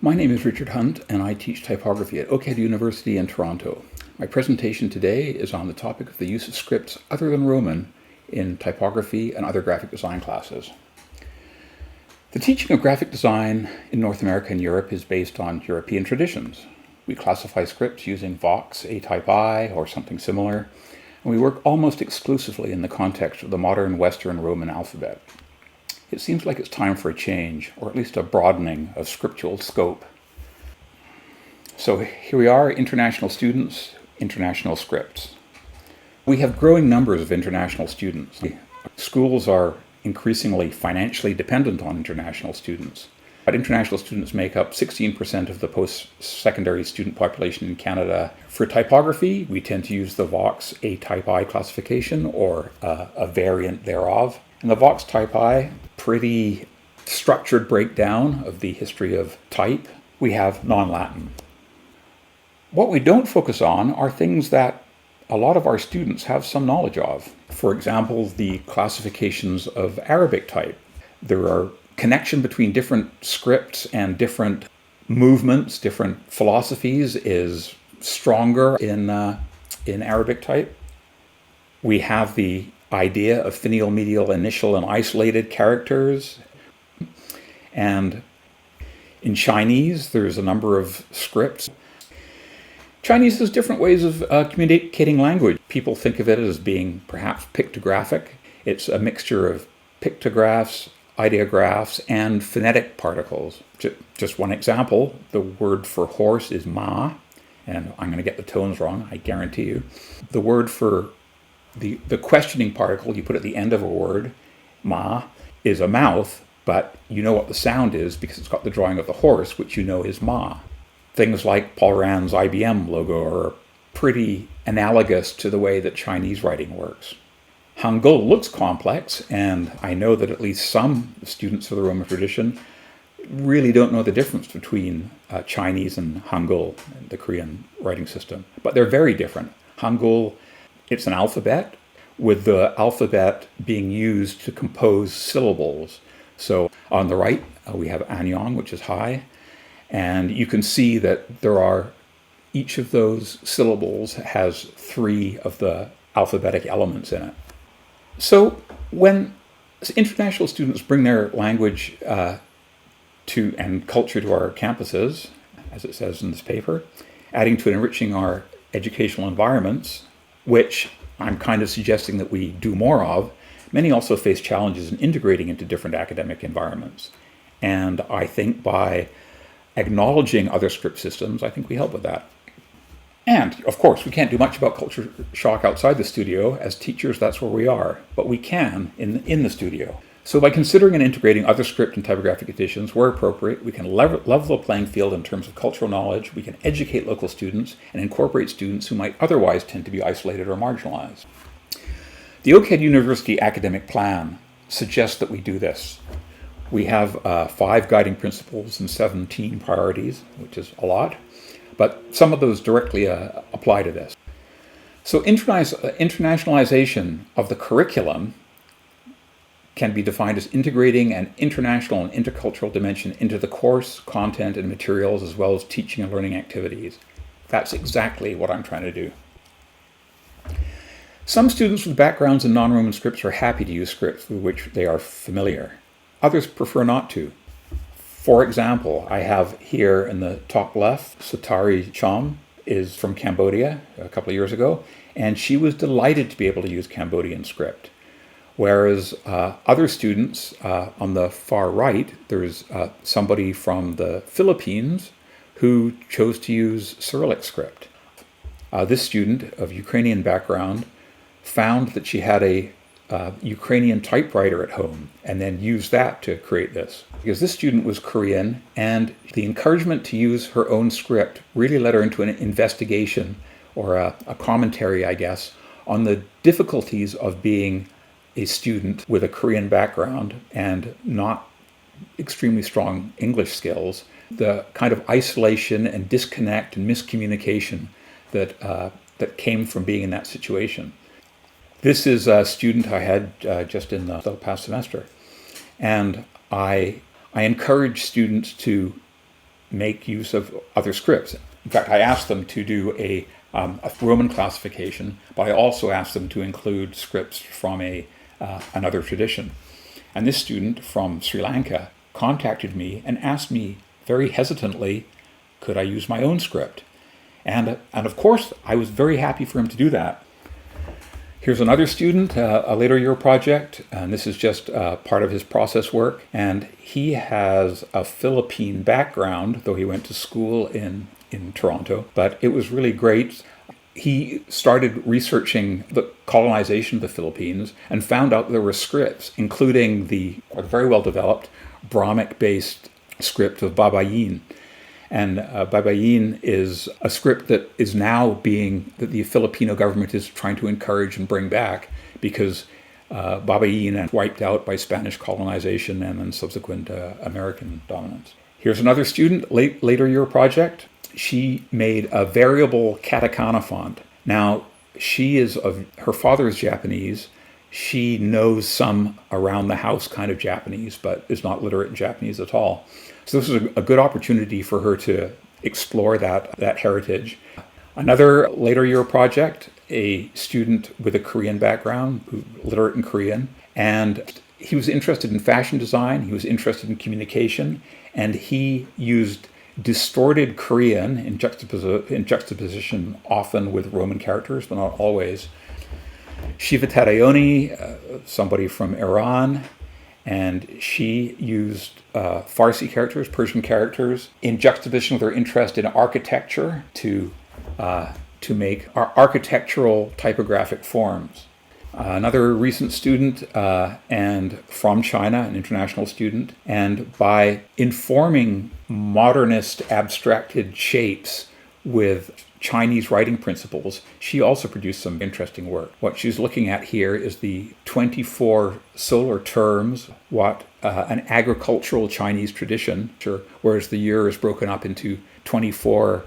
My name is Richard Hunt, and I teach typography at Oakhead University in Toronto. My presentation today is on the topic of the use of scripts other than Roman in typography and other graphic design classes. The teaching of graphic design in North America and Europe is based on European traditions. We classify scripts using Vox, A type I, or something similar, and we work almost exclusively in the context of the modern Western Roman alphabet. It seems like it's time for a change, or at least a broadening of scriptural scope. So here we are, international students, international scripts. We have growing numbers of international students. Schools are increasingly financially dependent on international students. But international students make up 16% of the post-secondary student population in Canada. For typography, we tend to use the Vox A type I classification, or a variant thereof. And the Vox type I, pretty structured breakdown of the history of type. We have non-Latin. What we don't focus on are things that a lot of our students have some knowledge of. For example, the classifications of Arabic type. There are connection between different scripts and different movements, different philosophies is stronger in Arabic type. We have the idea of finial, medial, initial, and isolated characters. And in Chinese, there's a number of scripts. Chinese has different ways of communicating language. People think of it as being perhaps pictographic. It's a mixture of pictographs, ideographs, and phonetic particles. Just one example, the word for horse is ma, and I'm going to get the tones wrong, I guarantee you. The word for the questioning particle you put at the end of a word, ma, is a mouth, but you know what the sound is because it's got the drawing of the horse, which you know is ma. Things like Paul Rand's IBM logo are pretty analogous to the way that Chinese writing works. Hangul looks complex, and I know that at least some students of the Roman tradition really don't know the difference between Chinese and Hangul, the Korean writing system. But they're very different. Hangul, it's an alphabet, with the alphabet being used to compose syllables. So on the right, we have Anyong, which is high, and you can see that each of those syllables has 3 of the alphabetic elements in it. So when international students bring their language and culture to our campuses, as it says in this paper, adding to and enriching our educational environments, which I'm kind of suggesting that we do more of, many also face challenges in integrating into different academic environments. And I think by acknowledging other script systems, I think we help with that. And, of course, we can't do much about culture shock outside the studio. As teachers, that's where we are. But we can in the studio. So by considering and integrating other script and typographic editions where appropriate, we can level the playing field in terms of cultural knowledge, we can educate local students, and incorporate students who might otherwise tend to be isolated or marginalized. The Oakhead University academic plan suggests that we do this. We have 5 guiding principles and 17 priorities, which is a lot, but some of those directly apply to this. So internationalization of the curriculum can be defined as integrating an international and intercultural dimension into the course, content, and materials, as well as teaching and learning activities. That's exactly what I'm trying to do. Some students with backgrounds in non-Roman scripts are happy to use scripts with which they are familiar. Others prefer not to. For example, I have here in the top left, Satari Chom is from Cambodia a couple of years ago, and she was delighted to be able to use Cambodian script. Whereas other students on the far right, there's somebody from the Philippines who chose to use Cyrillic script. This student of Ukrainian background found that she had a Ukrainian typewriter at home and then used that to create this. Because this student was Korean, and the encouragement to use her own script really led her into an investigation or a commentary, I guess, on the difficulties of being a student with a Korean background and not extremely strong English skills, the kind of isolation and disconnect and miscommunication that came from being in that situation. This is a student I had just in the past semester, and I encourage students to make use of other scripts. In fact, I asked them to do a Roman classification, but I also asked them to include scripts from another tradition. And this student from Sri Lanka contacted me and asked me very hesitantly, could I use my own script? And of course, I was very happy for him to do that. Here's another student, a later year project, and this is just part of his process work. And he has a Philippine background, though he went to school in Toronto, but it was really great. He started researching the colonization of the Philippines and found out there were scripts, including the very well developed Brahmic-based script of Babayin. And Babayin is a script that is now that the Filipino government is trying to encourage and bring back, because Babayin was wiped out by Spanish colonization and then subsequent American dominance. Here's another student, later year project. She made a variable katakana font. Now, her father is Japanese. She knows some around the house kind of Japanese, but is not literate in Japanese at all. So this is a good opportunity for her to explore that heritage. Another later year project, a student with a Korean background, literate in Korean, and he was interested in fashion design, he was interested in communication, and he used distorted Korean in juxtaposition often with Roman characters, but not always. Shiva Tadayoni, somebody from Iran, and she used Farsi characters, Persian characters, in juxtaposition with her interest in architecture to make architectural typographic forms. Another recent student and from China, an international student, and by informing modernist abstracted shapes with Chinese writing principles, she also produced some interesting work. What she's looking at here is the 24 solar terms, an agricultural Chinese tradition, whereas the year is broken up into 24,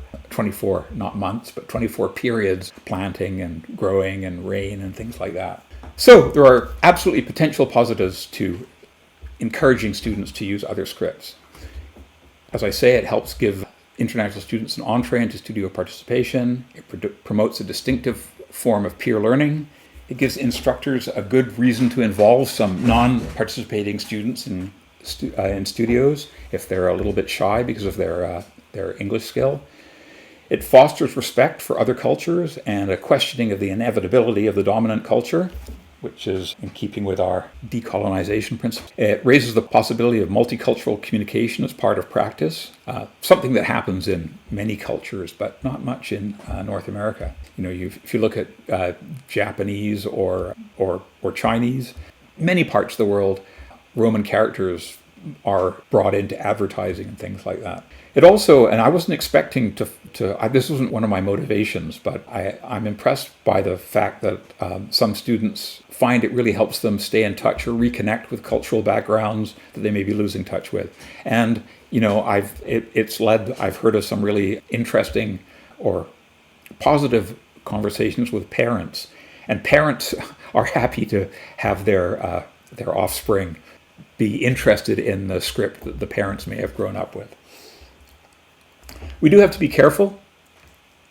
not months, but 24 periods, planting and growing and rain and things like that. So there are absolutely potential positives to encouraging students to use other scripts. As I say, it helps give international students an entree into studio participation. It promotes a distinctive form of peer learning. It gives instructors a good reason to involve some non-participating students in studios if they're a little bit shy because of their English skill. It fosters respect for other cultures and a questioning of the inevitability of the dominant culture, which is in keeping with our decolonization principles. It raises the possibility of multicultural communication as part of practice, something that happens in many cultures, but not much in North America. If you look at Japanese or Chinese, many parts of the world, Roman characters are brought into advertising and things like that. It also, and I wasn't expecting this wasn't one of my motivations, but I'm impressed by the fact that some students find it really helps them stay in touch or reconnect with cultural backgrounds that they may be losing touch with. And, I've heard of some really interesting or positive conversations with parents. And parents are happy to have their offspring be interested in the script that the parents may have grown up with. We do have to be careful.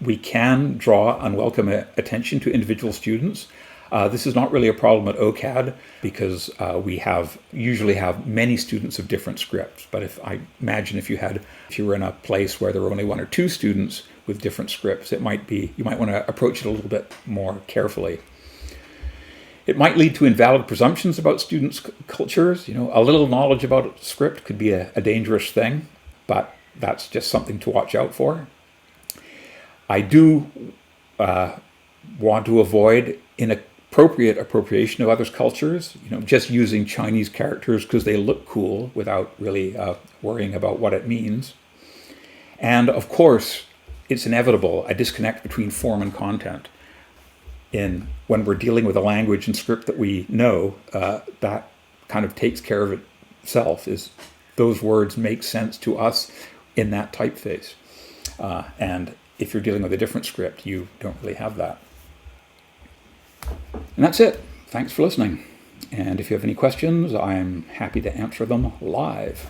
We can draw unwelcome attention to individual students. This is not really a problem at OCAD because we usually have many students of different scripts. But if you were in a place where there were only one or two students with different scripts, you might want to approach it a little bit more carefully. It might lead to invalid presumptions about students' cultures. A little knowledge about a script could be a dangerous thing, but that's just something to watch out for. I do want to avoid inappropriate appropriation of others' cultures, just using Chinese characters because they look cool without really worrying about what it means. And of course, it's inevitable, a disconnect between form and content. When we're dealing with a language and script that we know, that kind of takes care of itself, is those words make sense to us in that typeface. And if you're dealing with a different script, you don't really have that. And that's it. Thanks for listening. And if you have any questions, I'm happy to answer them live.